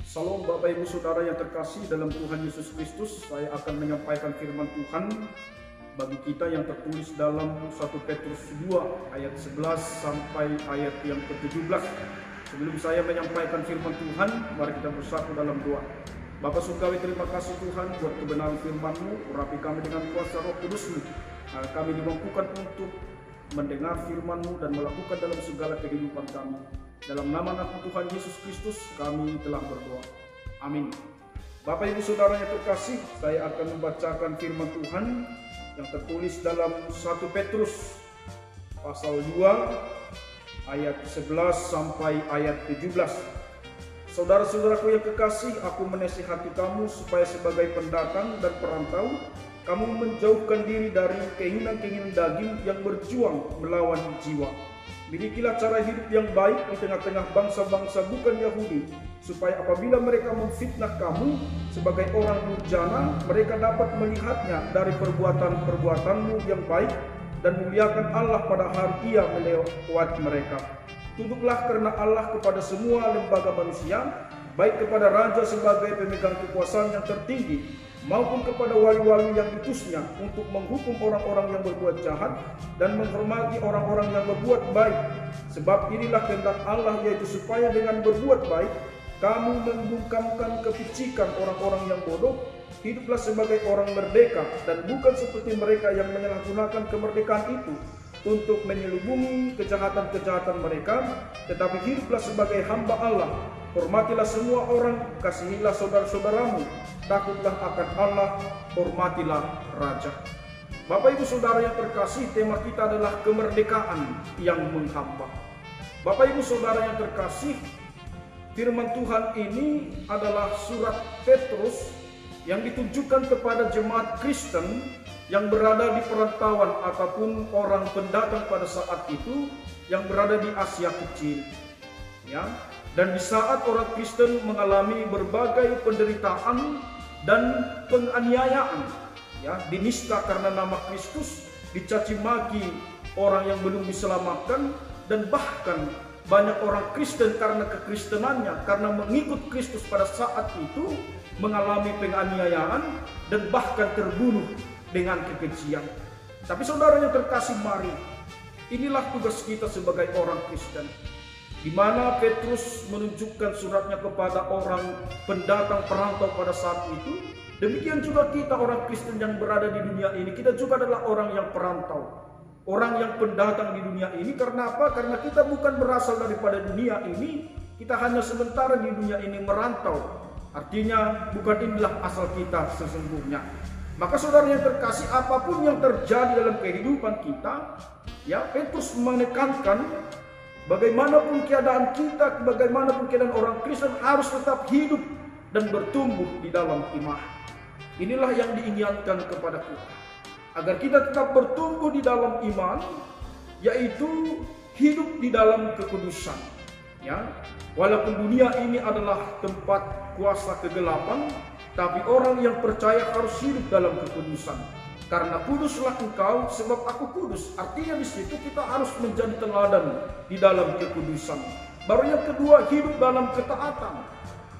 Salam Bapak Ibu Saudara yang terkasih dalam Tuhan Yesus Kristus. Saya akan menyampaikan firman Tuhan bagi kita yang tertulis dalam 1 Petrus 2 ayat 11 sampai ayat yang ke-17. Sebelum saya menyampaikan firman Tuhan, mari kita bersatu dalam doa. Bapa surgawi, terima kasih Tuhan buat kebenaran firman-Mu. Urapi kami dengan kuasa Roh Kudus-Mu. Kami dimampukan untuk mendengar firman-Mu dan melakukan dalam segala kehidupan kami. Dalam nama Tuhan Yesus Kristus kami telah berdoa. Amin. Bapak Ibu Saudara yang terkasih, saya akan membacakan firman Tuhan yang tertulis dalam 1 Petrus pasal 2 ayat 11 sampai ayat 17. Saudara-saudaraku yang kekasih, aku menasihati kamu supaya sebagai pendatang dan perantau, kamu menjauhkan diri dari keinginan-keinginan daging yang berjuang melawan jiwa. Milikilah cara hidup yang baik di tengah-tengah bangsa-bangsa bukan Yahudi, supaya apabila mereka memfitnah kamu sebagai orang durjana, mereka dapat melihatnya dari perbuatan-perbuatanmu yang baik dan muliakan Allah pada hari Ia melewat mereka. Tunduklah karena Allah kepada semua lembaga manusia, baik kepada raja sebagai pemegang kekuasaan yang tertinggi, maupun kepada wali-wali yang diutusnya untuk menghukum orang-orang yang berbuat jahat dan menghormati orang-orang yang berbuat baik. Sebab inilah kehendak Allah, yaitu supaya dengan berbuat baik kamu membungkamkan kepicikan orang-orang yang bodoh. Hiduplah sebagai orang merdeka dan bukan seperti mereka yang menyalahgunakan kemerdekaan itu untuk menyelubungi kejahatan-kejahatan mereka, tetapi hiduplah sebagai hamba Allah. Hormatilah semua orang, kasihilah saudara-saudaramu, takutlah akan Allah, hormatilah raja. Bapak Ibu Saudara yang terkasih, tema kita adalah kemerdekaan yang menghamba. Bapak Ibu Saudara yang terkasih, firman Tuhan ini adalah surat Petrus yang ditujukan kepada jemaat Kristen yang berada di perantauan ataupun orang pendatang pada saat itu yang berada di Asia Kecil, ya. Dan di saat orang Kristen mengalami berbagai penderitaan dan penganiayaan, ya, dinista karena nama Kristus, dicaci maki orang yang belum diselamatkan, dan bahkan banyak orang Kristen karena kekristenannya, karena mengikut Kristus pada saat itu mengalami penganiayaan dan bahkan terbunuh dengan kekejian. Tapi saudara yang terkasih, mari, inilah tugas kita sebagai orang Kristen, di mana Petrus menunjukkan suratnya kepada orang pendatang perantau pada saat itu. Demikian juga kita orang Kristen yang berada di dunia ini, kita juga adalah orang yang perantau, orang yang pendatang di dunia ini. Karena apa? Karena kita bukan berasal daripada dunia ini, kita hanya sementara di dunia ini merantau. Artinya bukan inilah asal kita sesungguhnya. Maka saudara yang terkasih, apapun yang terjadi dalam kehidupan kita, ya, Petrus menekankan bagaimanapun keadaan kita, bagaimanapun keadaan orang Kristen harus tetap hidup dan bertumbuh di dalam iman. Inilah yang diingatkan kepada kita, agar kita tetap bertumbuh di dalam iman, yaitu hidup di dalam kekudusan. Ya, walaupun dunia ini adalah tempat kuasa kegelapan, tapi orang yang percaya harus hidup dalam kekudusan. Karena kuduslah engkau, sebab aku kudus. Artinya di situ kita harus menjadi teladan di dalam kekudusan. Baru yang kedua, hidup dalam ketaatan.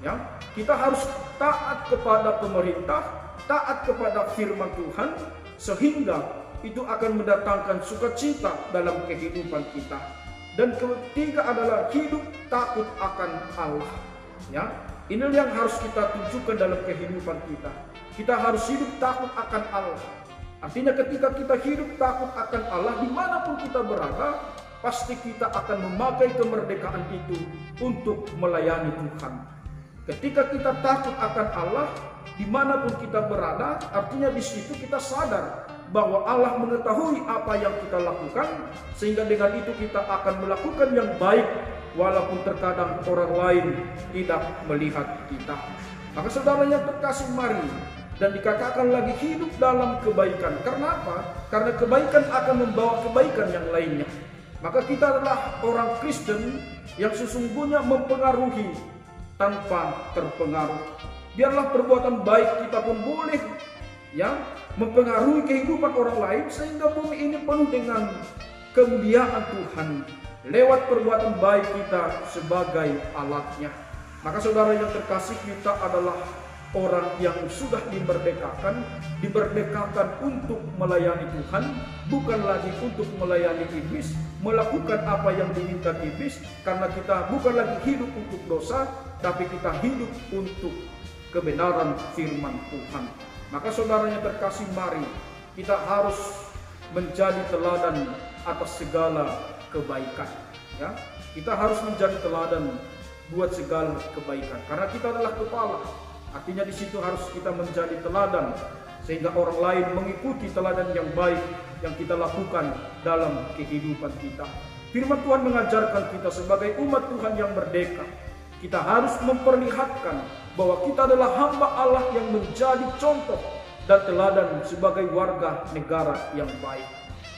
Ya, kita harus taat kepada pemerintah, taat kepada firman Tuhan, sehingga itu akan mendatangkan sukacita dalam kehidupan kita. Dan ketiga adalah hidup takut akan Allah. Ya, inilah yang harus kita tunjukkan dalam kehidupan kita. Kita harus hidup takut akan Allah. Artinya ketika kita hidup takut akan Allah, dimanapun kita berada, pasti kita akan memakai kemerdekaan itu untuk melayani Tuhan. Ketika kita takut akan Allah, dimanapun kita berada, artinya di situ kita sadar bahwa Allah mengetahui apa yang kita lakukan, sehingga dengan itu kita akan melakukan yang baik, walaupun terkadang orang lain tidak melihat kita. Maka saudara yang terkasih, mari, dan dikatakan lagi hidup dalam kebaikan. Karena apa? Karena kebaikan akan membawa kebaikan yang lainnya. Maka kita adalah orang Kristen yang sesungguhnya mempengaruhi tanpa terpengaruh. Biarlah perbuatan baik kita pun boleh ya mempengaruhi kehidupan orang lain, sehingga bumi ini penuh dengan kemuliaan Tuhan lewat perbuatan baik kita sebagai alatnya. Maka saudara yang terkasih, kita adalah orang yang sudah dimerdekakan untuk melayani Tuhan, bukan lagi untuk melayani iblis, melakukan apa yang diinginkan iblis, karena kita bukan lagi hidup untuk dosa, tapi kita hidup untuk kebenaran firman Tuhan. Maka saudara yang terkasih, mari kita harus menjadi teladan atas segala kebaikan. Ya, kita harus menjadi teladan buat segala kebaikan, karena kita adalah kepala. Artinya di situ harus kita menjadi teladan, sehingga orang lain mengikuti teladan yang baik yang kita lakukan dalam kehidupan kita. Firman Tuhan mengajarkan kita sebagai umat Tuhan yang merdeka, kita harus memperlihatkan bahwa kita adalah hamba Allah yang menjadi contoh dan teladan sebagai warga negara yang baik.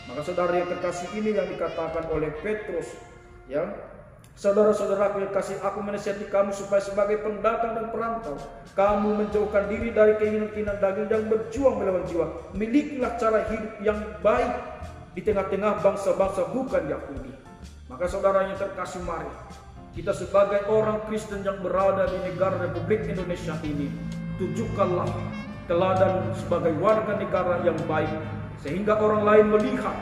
Maka saudara yang terkasih, ini yang dikatakan oleh Petrus, ya, saudara-saudaraku yang kasih, aku menasihati kamu supaya sebagai pendatang dan perantau, kamu menjauhkan diri dari keinginan-keinginan daging dan berjuang melawan jiwa. Milikilah cara hidup yang baik di tengah-tengah bangsa-bangsa bukan Yahudi. Maka saudara yang terkasih, mari kita sebagai orang Kristen yang berada di negara Republik Indonesia ini, tunjukkanlah teladan sebagai warga negara yang baik, sehingga orang lain melihat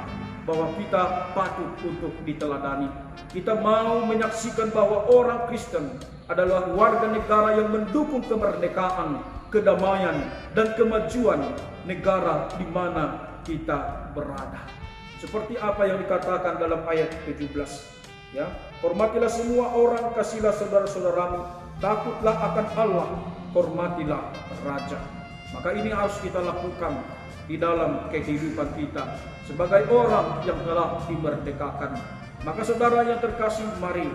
bahwa kita patut untuk diteladani. Kita mau menyaksikan bahwa orang Kristen adalah warga negara yang mendukung kemerdekaan, kedamaian, dan kemajuan negara di mana kita berada. Seperti apa yang dikatakan dalam ayat 17. Ya, hormatilah semua orang, kasihlah saudara-saudaramu, takutlah akan Allah, hormatilah raja. Maka ini harus kita lakukan di dalam kehidupan kita sebagai orang yang telah dimerdekakan. Maka saudara yang terkasih, mari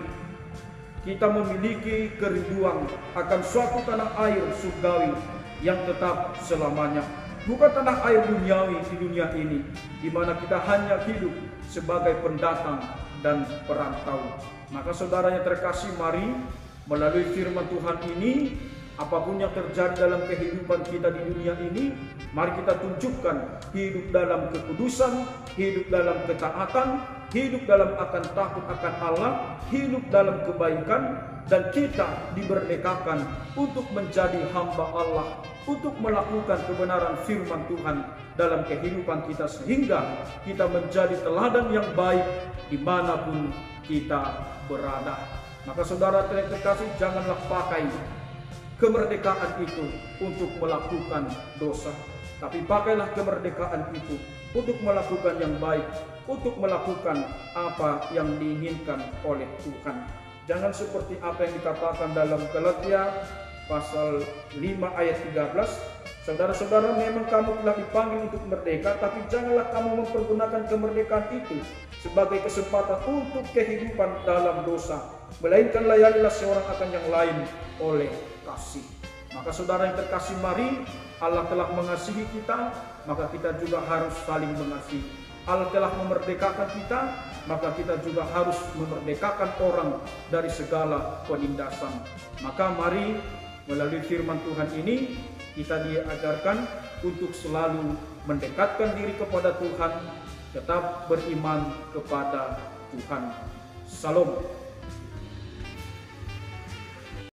kita memiliki kerinduan akan suatu tanah air surgawi yang tetap selamanya, bukan tanah air duniawi di dunia ini, di mana kita hanya hidup sebagai pendatang dan perantau. Maka saudara yang terkasih, mari melalui firman Tuhan ini, apapun yang terjadi dalam kehidupan kita di dunia ini, mari kita tunjukkan hidup dalam kekudusan, hidup dalam ketaatan, hidup dalam akan takut akan Allah, hidup dalam kebaikan, dan kita dimerdekakan untuk menjadi hamba Allah, untuk melakukan kebenaran firman Tuhan dalam kehidupan kita, sehingga kita menjadi teladan yang baik dimanapun kita berada. Maka saudara terkasih, janganlah pakai kemerdekaan itu untuk melakukan dosa, tapi pakailah kemerdekaan itu untuk melakukan yang baik, untuk melakukan apa yang diinginkan oleh Tuhan. Jangan seperti apa yang dikatakan dalam Galatia pasal 5 ayat 13. Saudara-saudara, memang kamu telah dipanggil untuk merdeka, tapi janganlah kamu mempergunakan kemerdekaan itu sebagai kesempatan untuk kehidupan dalam dosa, melainkan layanilah seorang akan yang lain oleh kasih. Maka saudara yang terkasih, mari, Allah telah mengasihi kita, maka kita juga harus saling mengasihi. Allah telah memerdekakan kita, maka kita juga harus memerdekakan orang dari segala penindasan. Maka mari melalui firman Tuhan ini kita diajarkan untuk selalu mendekatkan diri kepada Tuhan, tetap beriman kepada Tuhan. Salam.